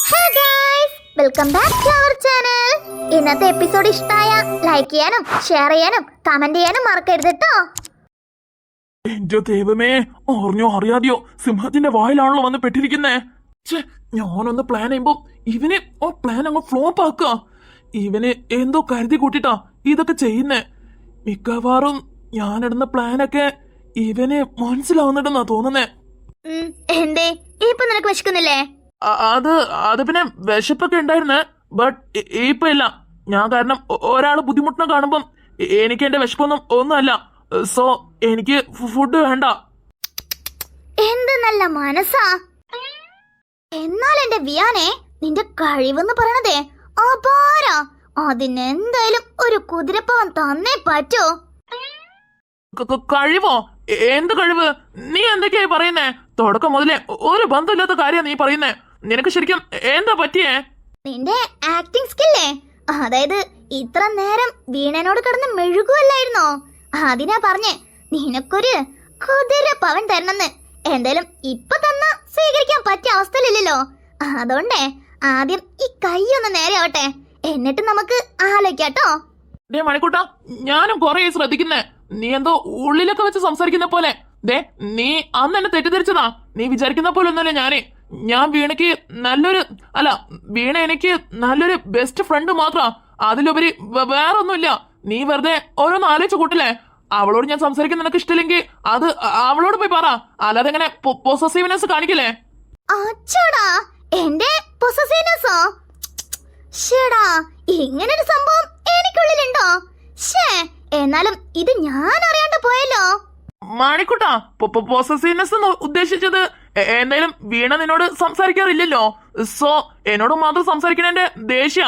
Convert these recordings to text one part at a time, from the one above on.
Hey guys, welcome back to our channel. ഇന്നത്തെ episode ഇഷ്ടമായ like ചെയ്യാനും ഷെയർ ചെയ്യാനും കമന്റ് ചെയ്യാനും മറക്കരുത് കേട്ടോ. എന്റെ ദൈവമേ, അറിഞ്ഞോ അറിയാതെയോ സിംഹത്തിന്റെ വായിലാണല്ലോ വന്ന് പെട്ടിരിക്കുന്നേ. ഞാനൊന്ന് പ്ലാൻ ചെയ്യുമ്പോ ഇവന് ആ പ്ലാൻ അങ്ങ് ഫ്ലോപ്പ് ആക്കുക. ഇവന് എന്തോ കരുതി കൂട്ടിട്ടാ ഇതൊക്കെ ചെയ്യുന്നേ. മിക്കവാറും ഞാനിടുന്ന പ്ലാനൊക്കെ ഇവന് മനസ്സിലാവുന്നുണ്ടെന്നാ തോന്നുന്നേ. എന്തേ ഇപ്പൊ നിനക്ക് വിശക്കുന്നില്ലേ? അത് പിന്നെ വിശപ്പൊക്കെ ഉണ്ടായിരുന്നേ, ബട്ട് ഇപ്പൊ ഇല്ല. ഞാൻ കാരണം ഒരാള് ബുദ്ധിമുട്ടിനെ കാണുമ്പം എനിക്ക് എന്റെ വിശപ്പൊന്നും ഒന്നുമല്ല. സോ എനിക്ക് ഫുഡ് വേണ്ട. എന്ത് നല്ല മനസ്സാ. എന്നാൽ എന്റെ വിയാനെ, നിന്റെ കഴിവെന്ന് പറയണതേ അപാരാ. അതിനെന്തായാലും ഒരു കുതിരപ്പവൻ തന്നേ പറ്റൂ. കഴിവോ? എന്ത് കഴിവ്? നീ എന്തൊക്കെയായി പറയുന്നേ? തുടക്കം മുതലേ ഒരു ബന്ധമില്ലാത്ത കാര്യം നീ പറയുന്നേ. നിനക്ക് ശരിക്കും എന്താ പറ്റിയേ? നിന്റെ ആക്ടിങ് സ്കില്ലേ, അതായത് ഇത്ര നേരം വീണനോട് കിടന്ന് മെഴുകുവല്ലായിരുന്നോ? അതിനാ പറഞ്ഞേ നിനക്കൊരു കുതിര പവൻ തരണമെന്ന്. എന്തായാലും ഇപ്പൊ തന്ന സ്വീകരിക്കാൻ പറ്റിയ അവസ്ഥയിലില്ലല്ലോ. അതുകൊണ്ടേ ആദ്യം ഈ കൈയൊന്ന് നേരെ ആവട്ടെ, എന്നിട്ട് നമുക്ക് ആലോചിക്കാട്ടോ. മണിക്കൂട്ടാ, ഞാനും കൊറേ ശ്രദ്ധിക്കുന്നേ. നീ എന്തോ ഉള്ളിലൊക്കെ വെച്ച് സംസാരിക്കുന്ന പോലെ. നീ അന്ന് എന്നെ തെറ്റിദ്ധരിച്ചതാ. നീ വിചാരിക്കുന്ന പോലെ ഒന്നല്ലേ ഞാൻ വീണയ്ക്ക് വീണ എനിക്ക് നല്ലൊരു ബെസ്റ്റ് ഫ്രണ്ട് മാത്രമാ. അതിലുപരി വേറെ ഒന്നുമില്ല. നീ വെറുതെ ഓരോന്ന് ആലോചിച്ച് കൂട്ടില്ലേ. അവളോട് ഞാൻ സംസാരിക്കുന്ന നിനക്ക് ഇഷ്ടമില്ലെങ്കിൽ അത് അവളോട് പോയി പറ. അല്ലാതെ എങ്ങനെ പൊസസീവ്നെസ് കാണിക്കില്ലേ? അച്ചടാ, എന്റെ പൊസസീവ്നെസ്സോ? ഷേടാ, ഇങ്ങനൊരു സംഭവം എനിക്കുള്ളിലുണ്ടോ? ഷേ, എന്നാലും ഇത് ഞാൻ അറിയാണ്ട് പോയല്ലോ. മാണിക്കുട്ടാ, പൊസസീവ്നെസ് ഉദ്ദേശിച്ചത് എന്തായാലും വീണ നിന്നോട് സംസാരിക്കാറില്ലല്ലോ. സോ എന്നോട് മാത്രം സംസാരിക്കണേന്റെ ദേഷ്യ,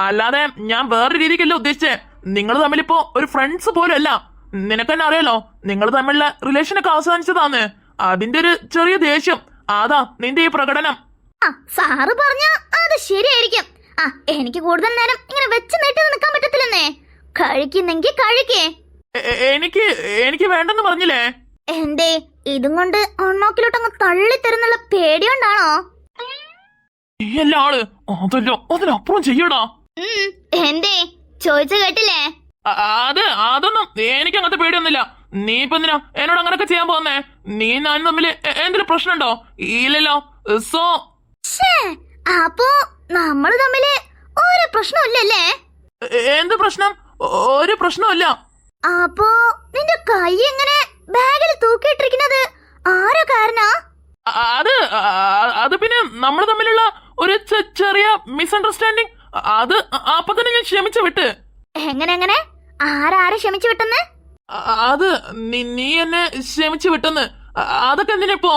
അല്ലാതെ ഞാൻ വേറെ രീതിക്കല്ല ഉദ്ദേശിച്ചേ. നിങ്ങൾ തമ്മിലിപ്പോ ഒരു ഫ്രണ്ട്സ് പോലും അല്ല. നിനക്കെന്നെ അറിയാലോ, നിങ്ങൾ തമ്മിലുള്ള റിലേഷനൊക്കെ അവസാനിച്ചതാന്ന്. അതിന്റെ ഒരു ചെറിയ ദേഷ്യം, അതാ നിന്റെ ഈ പ്രകടനം. സാറ് പറഞ്ഞ അത് ശരിയായിരിക്കും. എനിക്ക് കൂടുതൽ നേരം ഇങ്ങനെ വെച്ച് നീട്ടി നിൽക്കാൻ പറ്റത്തില്ലെന്നേ. കഴിക്കുന്നെങ്കിൽ കഴിക്കേ. എനിക്ക് വേണ്ടെന്ന് പറഞ്ഞില്ലേ? എന്തേ, ഇതും കൊണ്ട് അണ്ണാക്കിലോട്ടങ്ങ് തള്ളി തരുന്നുള്ള പേടിയോണ്ടാണോ? എല്ലാ ആള് അതല്ലോ അതിനപ്പുറം ചെയ്യടാ. എന്തേ ചോദിച്ചു കേട്ടില്ലേ? അതൊന്നും എനിക്ക് അങ്ങനത്തെ പേടിയൊന്നുമില്ല. നീ ഇപ്പൊ എന്തിനാ എന്നോട് അങ്ങനൊക്കെ ചെയ്യാൻ പോകുന്നേ? നീ ഞാനും തമ്മില് എന്തെങ്കിലും പ്രശ്നമുണ്ടോ? ഇല്ലല്ലോ. സോ അപ്പോ നമ്മള് തമ്മില് ഒരു പ്രശ്നമില്ലല്ലേ? എന്ത് പ്രശ്നം? ഒരു പ്രശ്നമില്ല. അപ്പോ നിന്റെ കൈ എങ്ങനെ ബാഗിൽ തൂക്കിയിട്ടിരിക്കുന്നത് ആരോ കാരണാ? അത് പിന്നെ നമ്മൾ തമ്മിലുള്ള ഒരു ചെറിയ മിസ്അണ്ടർസ്റ്റാൻഡിങ്. അത് അപ്പൊ തന്നെ ഞാൻ ക്ഷമിച്ചു വിട്ട്. എങ്ങനെ ആരാരെ ക്ഷമിച്ചു വിട്ടെന്ന്? അത് നീ എന്നെ ക്ഷമിച്ചു വിട്ടെന്ന്. അതൊക്കെ എന്തിനിപ്പോ?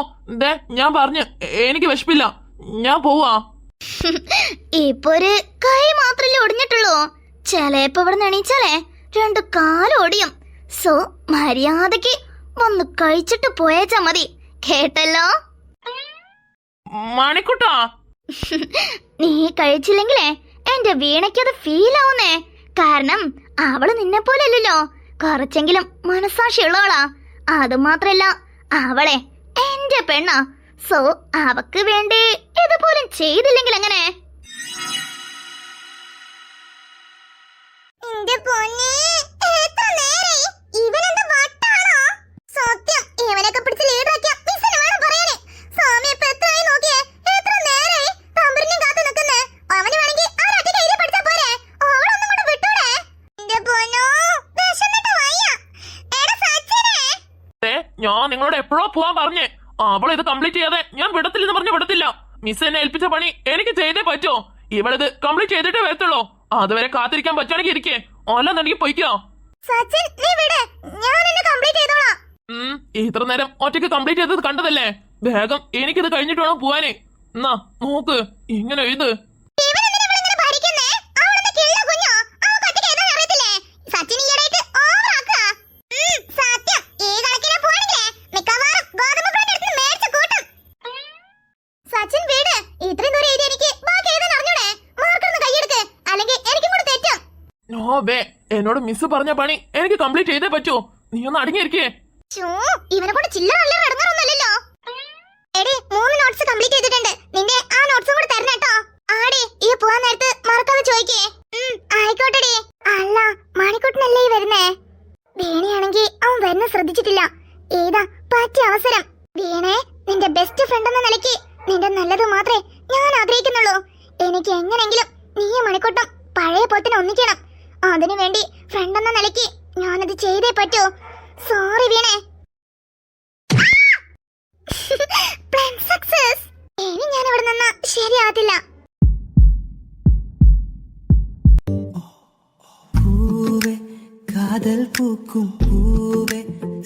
ഞാൻ പറഞ്ഞു എനിക്ക് വിശപ്പില്ല, ഞാൻ പോവാ. ഇപ്പൊ ഒരു കൈ മാത്രല്ലേ ഒടിഞ്ഞിട്ടുള്ളൂ. ചിലപ്പോ ഇവിടെ എണീച്ചാലേ 2 കാലും ഒടിയും. സോ മര്യാദക്ക് വന്ന് കഴിച്ചിട്ട് പോയേച്ചാ മതി, കേട്ടല്ലോ? മണിക്കുട്ടാ, നീ കഴിച്ചില്ലെങ്കിലേ എന്റെ വീണയ്ക്കത് ഫീൽ ആവുന്നേ. കാരണം അവള് നിന്നെ പോലെ അല്ലല്ലോ, കുറച്ചെങ്കിലും മനസാക്ഷി ഉള്ളവളാ. അത് മാത്രല്ല, അവളെ എന്റെ പെണ്ണാ. സോ അവക്ക് വേണ്ടി ഇതുപോലും ചെയ്തില്ലെങ്കിൽ എങ്ങനെ? ഞാൻ നിങ്ങളോട് എപ്പോഴോ പോവാൻ പറഞ്ഞേ. അവൾ ഇത് കംപ്ലീറ്റ് ചെയ്യാതെ ഞാൻ വിടത്തില്ലെന്ന് പറഞ്ഞ് വിടത്തില്ല. മിസ് എന്നെ ഏൽപ്പിച്ച പണി എനിക്ക് ചെയ്തേ പറ്റോ. ഇവളിത് കംപ്ലീറ്റ് ചെയ്തിട്ടേ വരത്തുള്ളൂ. അതുവരെ കാത്തിരിക്കാൻ പറ്റുകയാണെങ്കിൽ ഇരിക്കേ, അല്ലാന്നുണ്ടെങ്കിൽ പൊയ്ക്കോ. ഇത്ര നേരം ഒറ്റയ്ക്ക് കംപ്ലീറ്റ് ചെയ്തത് കണ്ടതല്ലേ? വേഗം എനിക്കിത് കഴിഞ്ഞിട്ട് വേണം പോവാനേ. എന്നാ നോക്ക്, ഇങ്ങനെ എഴുത്. എന്നോട് മിസ് പറഞ്ഞ പണി എനിക്ക് കംപ്ലീറ്റ് ചെയ്തേ പറ്റൂ. നീ ഒന്ന് അടങ്ങിയിരിക്കേ. ഇവനെ കൊണ്ട് ചില്ലറ ഇറങ്ങാറൊന്നുമല്ലല്ലോ. 3 നോട്ട്സ് കംപ്ലീറ്റ് ചെയ്തിട്ടുണ്ട്. നിന്റെ ആ നോട്ട്സും കൂടെ തരണം കേട്ടോ. ആഗ്രഹിക്കുന്നുള്ളൂ. എനിക്ക് എങ്ങനെങ്കിലും നീയും മണിക്കുട്ടും പഴയ പോത്തിനെ ഒന്നിക്കണം. അതിനു വേണ്ടി ഫ്രണ്ട് എന്ന നിലയ്ക്ക് ഞാനത് ചെയ്തേ പറ്റൂ. സോറി വീണേ. Plan success. ഇനി ഞാൻ ഇവിടെ നിന്നാ ശരിയാകത്തില്ല. பூவே காதல் பூக்கும் பூவே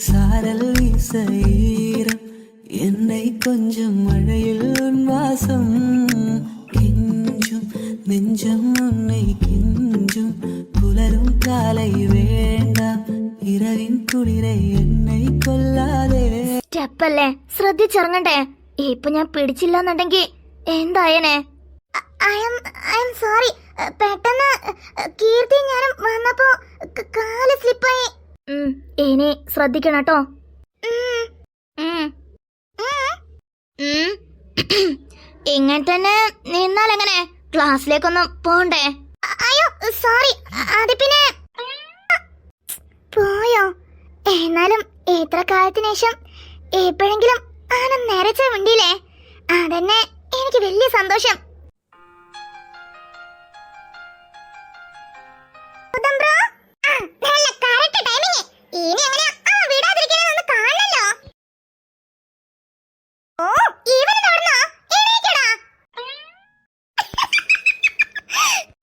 சாரல் வீச ஈரம் என்னை கொஞ்சம் மழையில் உன் வாசம் கெஞ்சும் நெஞ்சம் உன்னை கெஞ்சும் புலரும் காலை வேண்டாம் இரவின் കുളിരെ என்னை കൊല്ലാതെ. സ്റ്റെപ്പല്ലേ, ശ്രദ്ധിച്ചിറങ്ങണ്ടേ. ഇപ്പൊ ഞാൻ പിടിച്ചില്ലെന്നുണ്ടെങ്കിൽ എന്തായനെ? സോറി, പെട്ടെന്ന് കീർത്തി ഞാനും വന്നപ്പോ കാല് സ്ലിപ്പായി. ഇനി ശ്രദ്ധിക്കണം കേട്ടോ. ഇങ്ങനെ തന്നെ നിന്നാൽ എങ്ങനെ? ക്ലാസ്സിലേക്കൊന്നും പോണ്ടേ? അയ്യോ സോറി. അത് പിന്നെ പോയോ? എന്നാലും എത്ര കാലത്തിന് ശേഷം എപ്പോഴെങ്കിലും ആനം നിറച്ച വണ്ടിയില്ലേ, അതന്നെ എനിക്ക് വലിയ സന്തോഷം.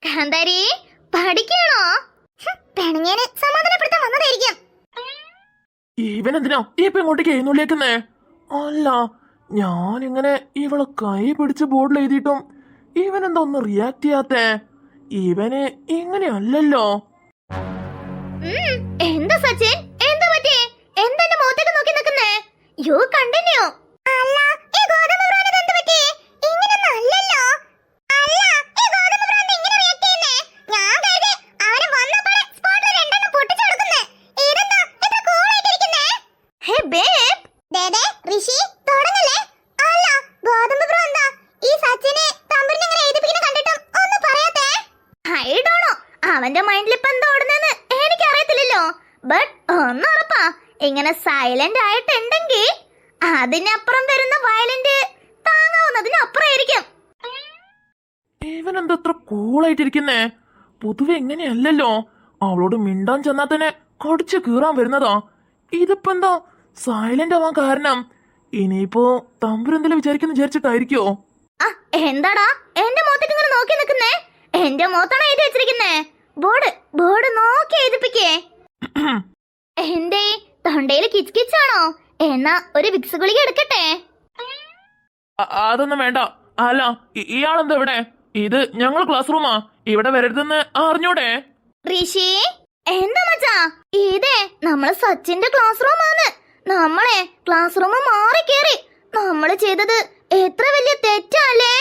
കാന്താരി പഠിക്കണോ? പെണഞ്ഞേനെ സമാധാനപ്പെടുത്താൻ വന്നതായിരിക്കും. ഇവനെന്തിനാ ഇപ്പൊ ഇങ്ങോട്ടേക്ക് എഴുന്നള്ളിയേക്കുന്നേ? അല്ല, ഞാനിങ്ങനെ ഇവളെ കൈ പിടിച്ച് ബോർഡിൽ എഴുതിയിട്ടും ഇവനെന്താ ഒന്നും റിയാക്ട് ചെയ്യാത്തേ? ഇവന് ഇങ്ങനെയല്ലല്ലോ. എന്താ സച്ചിൻ, എന്താ പറ്റി? എന്താ എന്റെ മുഖത്തേക്ക് നോക്കി നിൽക്കുന്നേ? You continue. അല്ല, ഈ ഗോതമ്പ് ബ്രൗണിന് എന്ത് പറ്റി? ഇങ്ങനെയൊന്നും അല്ലല്ലോ. അല്ല, ഈ ഗോതമ്പ് ബ്രൗണിന് ഇങ്ങനെ റിയാക്ട് ചെയ്യുന്നേ? ഞാൻ കരുതി അവന് വന്നപ്പോൾ സ്പോട്ടിൽ രണ്ടെണ്ണം പൊട്ടിച്ചു കൊടുക്കുന്നേ. ഇതെന്താ ഇത്ര കൂൾ ആയിട്ടിരിക്കുന്നേ? ഹേ ബേബ്. ദേ ഋഷി തുടങ്ങല്ലേ. അല്ല, ഗോതമ്പ് ബ്രോ എന്താ ഈ സച്ചിനെ തമ്പുരിനെ ഇങ്ങനെ എഴുതിപ്പിക്കുന്ന കണ്ടിട്ടും ഒന്നും പറയാത്തേ? ഐ ഡോണ്ട് നോ, അവന്റെ മൈൻഡിൽ ഇപ്പൊ എന്താ ഓടുന്നതെന്ന് എനിക്കറിയത്തില്ലല്ലോ. ബട്ട് ഒന്ന് ഉറപ്പാ, ഇങ്ങനെ സൈലന്റ് ആയിട്ടുണ്ടെങ്കിൽ അതിനപ്പുറം വരുന്ന വയലന്റ് താങ്ങാവുന്നതിനപ്പുറമായിരിക്കും. ഇവനെന്താ ഇത്ര കൂളായിട്ടിരിക്കുന്നേ? പൊതുവെ എങ്ങനെയല്ലല്ലോ. അവളോട് മിണ്ടാൻ ചെന്നാ തന്നെ കടിച്ചു കീറാൻ വരുന്നതാ. ഇതിപ്പോ എന്താ സൈലന്റ് ആവാൻ കാരണം? ഇനിയിപ്പോ തമ്പുരെന്തെങ്കിലും വിചാരിച്ചിട്ടായിരിക്കോ? എന്താടാ എന്റെ മുഖത്തേക്ക് ഇങ്ങനെ നോക്കി നിൽക്കുന്നേ? എന്റെ മുഖത്താണോ എഴുതി വെച്ചിരിക്കുന്നേ? ബോർഡ് നോക്കി എഴുതിപ്പിക്കേ. എന്തേ തൊണ്ടയില് കിച്ചാണോ? എന്നാ ഒരു വിക്സ് ഗുളിക എടുക്കട്ടെ? അതൊന്നും വേണ്ട. അല്ല, ഇയാളെന്താ ഇവിടെ? ഇത് ഞങ്ങൾ ക്ലാസ് റൂമാ, ഇവിടെ വരരുതെന്ന് അറിഞ്ഞൂടെ? ഋഷി എന്താ മച്ചാ? ഇതേ നമ്മള് സച്ചിന്റെ ക്ലാസ് റൂമാണ്. നമ്മളെ ക്ലാസ് റൂം മാറി കേറി. നമ്മള് ചെയ്തത് എത്ര വലിയ തെറ്റല്ലേ?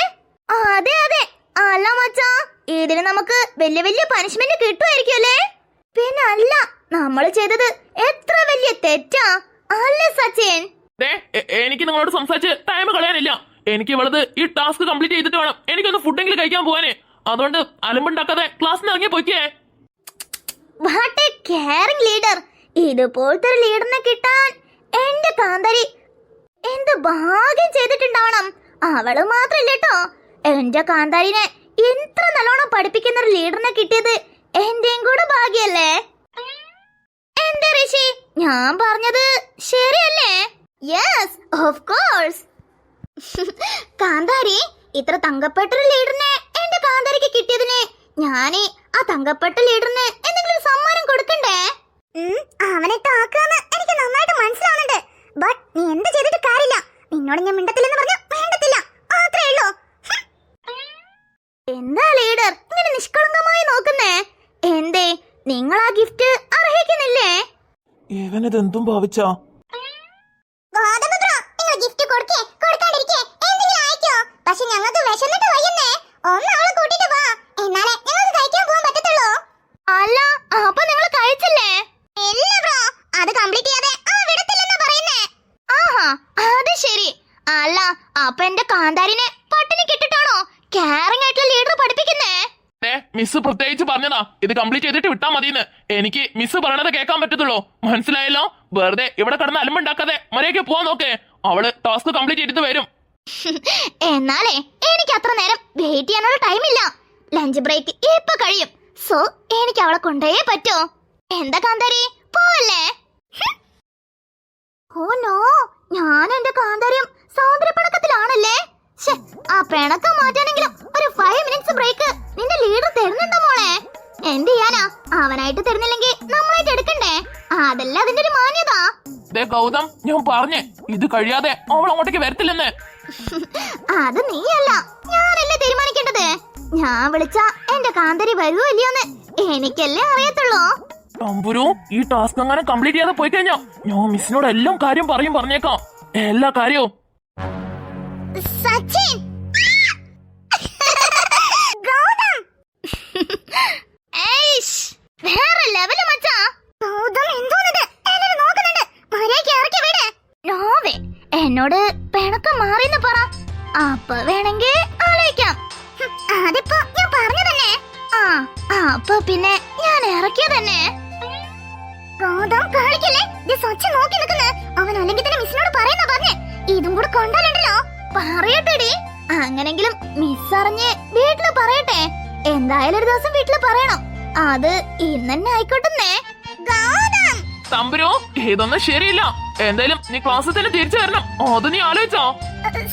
അതെ അതെ. അല്ല മച്ചാ, ഇതിന് നമുക്ക് വലിയ വലിയ പനിഷ്മെന്റ് കിട്ടുമായിരിക്കും അല്ലേ? പിന്നെ അല്ല, നമ്മള് ചെയ്തത് എത്ര വലിയ തെറ്റാ അല്ലേ സച്ചിൻ? എനിക്ക് നിങ്ങളോട് സംസാരിച്ച് ടൈം കളയാനില്ല. എനിക്ക് ഇവളത് ഈ ടാസ്ക് കംപ്ലീറ്റ് ചെയ്തിട്ട് വേണം എനിക്കൊന്ന് ഫുഡെങ്കിലും കഴിക്കാൻ പോവാനേ. അതുകൊണ്ട് അലമ്പുണ്ടാക്കാതെ ക്ലാസ്സിന് ഇറങ്ങി പോയിക്കേ. What a caring leader. ഇതുപോലത്തെ ഒരു ലീഡറിനെ കിട്ടാൻ എന്റെ കാന്താരി എന്ത് ഭാഗ്യം ചെയ്തിട്ടുണ്ടാവണം. അവള് മാത്രല്ല കേട്ടോ, എന്റെ കാന്താരിനെ ഇത്ര നല്ലോണം പഠിപ്പിക്കുന്ന ഒരു ലീഡറിനെ കിട്ടിയത് എന്റെയും കൂടെ ഭാഗ്യല്ലേ? എന്റെ ഋഷി, ഞാൻ പറഞ്ഞത് ശരിയല്ലേ? Yes of course. കാന്താരി, ഇത്ര തങ്കപ്പെട്ടൊരു ലീഡറിനെ എന്റെ കാന്താരിക്ക് കിട്ടിയതിന് ഞാന് ആ തങ്കപ്പെട്ട ലീഡറിന് എന്തെങ്കിലും സമ്മാനം കൊടുക്കണ്ടേ? അവനെ താക്കാന്ന് എനിക്ക് നന്നായിട്ട് മനസ്സിലാവുന്നുണ്ട്. ബട്ട് നീ എന്ത് ചെയ്തിട്ട് കാര്യമില്ല. നിന്നോട് ഞാൻ മിണ്ടത്തില്ലെന്ന് പറഞ്ഞ വേണ്ടത്തില്ല, അത്രേ ഉള്ളൂ. എന്താ ലീഡർ ഇങ്ങനെ നിഷ്കളങ്കമായി നോക്കുന്നേ? എന്തേ നിങ്ങൾ ആ ഗിഫ്റ്റ് അർഹിക്കുന്നില്ലേ? ഇവനിതെന്തും ഭാവിച്ചാ? ഗിഫ്റ്റ് കൊടുക്കാണ്ടിരിക്കേ എന്തെങ്കിലും അയക്കോ? പക്ഷെ ഞങ്ങൾക്ക് വിശന്നിട്ട് വയ്യുന്നേ. ഒന്നാളെ കൂട്ടിട്ട് വാ, എന്നാലേ ഞങ്ങൾക്ക് കഴിക്കാൻ പോകാൻ പറ്റത്തുള്ളൂ. അല്ല, അപ്പൊ നിങ്ങൾ കഴിച്ചില്ലേ? ഇല്ല ബ്രോ, അത് കംപ്ലീറ്റ് ചെയ്യാതെ വിടത്തില്ലെന്നാ പറയുന്നേ. ആഹാ, അത് ശരി. അല്ല, അപ്പൊ എന്റെ കാന്താരിനെ പട്ടിണി കിട്ടിട്ടാണോ കെയറിംഗ് ആയിട്ടുള്ള ലീഡർ പഠിപ്പിക്കുന്നേ? മിസ് പ്രത്യേകിച്ച് പറഞ്ഞതാ ഇത് കംപ്ലീറ്റ് ചെയ്തിട്ട് വിട്ടാ മതിന്ന്. എനിക്ക് മിസ് പറയണത് കേൾക്കാൻ പറ്റത്തുള്ളൂ, മനസ്സിലായല്ലോ? വെറുതെ ഇവിടെ കിടന്ന് അലമ്പുണ്ടാക്കാതെ മര്യാദയ്ക്ക് പോവാൻ നോക്കേ. അവള് ടാസ്ക് കംപ്ലീറ്റ് ചെയ്തിട്ട് വരും. എന്നാലേ എനിക്ക് അത്ര നേരം വെയിറ്റ് ചെയ്യാനുള്ള ടൈമില്ല. ലഞ്ച് ബ്രേക്ക് ഇപ്പൊ കഴിയും. സോ എനിക്ക് അവളെ കൊണ്ടേ പറ്റൂ. എന്താ കാന്താരി, പോവല്ലേ? ഓ നോ, ഞാൻ എന്റെ കാന്താരിയും സൗന്ദര്യപ്പണക്കത്തിലാണല്ലേ. ആ പിണക്കം മാറ്റാനെങ്കിലും ഒരു 5 മിനിറ്റ്സ് ബ്രേക്ക് നിന്റെ ലീഡർ തരുന്നുണ്ടോ മോളെ? എന്ത് ചെയ്യാനാ, അവനായിട്ട് തരുന്നില്ലെങ്കിൽ നമ്മളായിട്ട് എടുക്കണ്ടേ? അതല്ല അതിന്റെ ഒരു മാന്യത. ഗൗതം, ഞാൻ പറഞ്ഞേ ഇത് കഴിയാതെ അവൾ അങ്ങോട്ടേക്ക് വരത്തില്ലെന്ന്. അത് നീയല്ല, ഞാനല്ലേ തീരുമാനിക്കേണ്ടത്. ഞാൻ വിളിച്ച എന്റെ കാന്താരി വരുവോ ഇല്ലയോന്ന് എനിക്കല്ലേ അറിയത്തുള്ളൂ. തമ്പുരു, ഈ ടാസ്ക് അങ്ങനെ കംപ്ലീറ്റ് ചെയ്യാതെ പോയി കഴിഞ്ഞാ ഞാൻ മിസ്സിനോട് എല്ലാം കാര്യം പറഞ്ഞേക്കാം. എല്ലാ കാര്യവും. സച്ചിൻ, ഗൗതം, വേറെ ലെവല് മച്ചാ. ഗൗതം എന്തോന്നിത് എല്ലാരും നോക്കുന്നുണ്ട്. മര്യാദയ്ക്ക് ഇറക്കി വിട്. നോവേ, എന്നോട് പിണക്കം മാറിന്ന് പറ, അപ്പൊ വേണമെങ്കിൽ ആലോചിക്കാം. അതിപ്പോ ഞാൻ പറഞ്ഞു തന്നെ. അപ്പൊ പിന്നെ ഞാൻ ഇറക്കിയ തന്നെ. ഗൗതം കളിക്കല്ലേ, സച്ചിൻ നോക്കി നിൽക്കുന്നു. അവൻ അല്ലെങ്കിൽ തന്നെ മിസ്സിനോട് പറയുന്ന പറഞ്ഞേ. ഇതും കൂടെ കൊണ്ടാലുണ്ടല്ലോ. പറയട്ടെടി, അങ്ങനെങ്കിലും മിസ് അറിഞ്ഞ് വീട്ടില് പറയട്ടെ. എന്തായാലും ഒരു ദിവസം വീട്ടില് പറയണം. അത് ഇന്നെ ആയിക്കോട്ടെ. ഗൗതം, തമ്പുരു, ഇതൊന്നും ശരിയില്ല. എന്തായാലും നീ ക്ലാസ്സിൽ തന്നെ തിരിച്ചു വരണം. അത് നീ ആലോചിച്ചോ?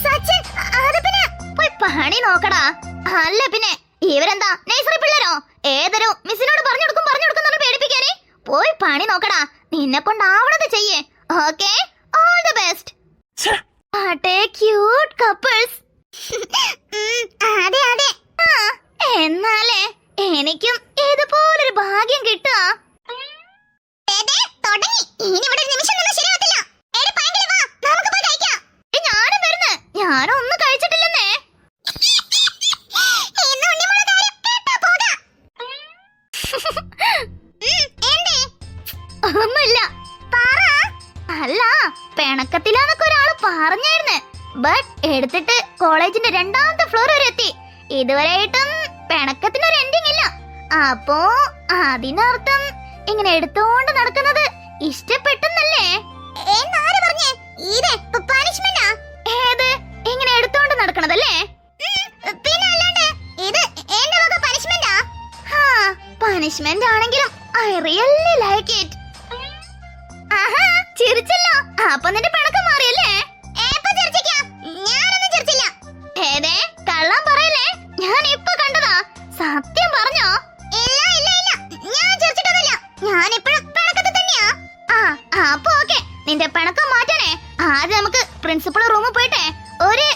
സച്ചിൻ, അത് പിന്നെ പോയി പണി നോക്കടാ. അല്ല പിന്നെ ഇവരെന്താ നഴ്സറി പിള്ളേരോ? ഏതൊരു മിസ്സിനോട് പറഞ്ഞു കൊടുക്കും പേടിപ്പിക്കാനേ. പോയി പണി നോക്കടാ. നിന്നെ കൊണ്ടാവണത് ചെയ്യേ. Okay, all the best. Cute couples. അതെ അതെ. എന്നാലേ എനിക്കും ഇതുപോലൊരു ഭാഗ്യം കിട്ടുക. ഞാനും വരുന്നു. ഞാനൊന്നും കഴിച്ചിട്ടില്ലെന്നേ. ഒന്നുമില്ല. അല്ല, പിണക്കത്തിലാന്നൊക്കെ ഒരാള് പറഞ്ഞായിരുന്നു. ബട്ട് എടുത്തിട്ട് കോളേജിന്റെ 2ാമത്തെ ഫ്ലോർ വരെ എത്തി. ഇതുവരെയായിട്ടും പിണക്കത്തിനൊരു എൻഡിങ് ഇല്ല. അപ്പോ അതിനർത്ഥം ഇങ്ങനെ എടുത്തോണ്ട് നടക്കുന്നത് ഇഷ്ടപ്പെട്ടെന്നല്ലേ? ഏത് ഇങ്ങനെ എടുത്തോണ്ട് നടക്കണതല്ലേ? പിന്നെ അല്ലാണ്ട് ഇത് എന്റെ വക പനിഷ്മെന്റാ. പനിഷ്മെന്റ് ആണെങ്കിലും ഐ റിയലി ലൈക്ക് ഇറ്റ്. ആഹാ, ചിരിച്ചല്ലോ. അപ്പൊ നിന്റെ പിണക്കം മാറിയല്ലേ? ഞാനൊന്നും ചിരിച്ചില്ല. ഏതേ, കള്ളം പറയല്ലേ. ഞാൻ ഇപ്പൊ കണ്ടതാ. സത്യം പറഞ്ഞോ? ഇല്ല ഇല്ല ഇല്ല, ഞാൻ ചിരിച്ചിട്ടൊന്നുമില്ല. ഞാൻ ഇപ്പോഴും പിണക്കത്തിൽ തന്നെയാ. അപ്പൊ ഓക്കെ, നിന്റെ പിണക്കം മാറ്റാനേ ആദ്യം നമുക്ക് പ്രിൻസിപ്പൾ റൂമിൽ പോയിട്ടെ ഒരു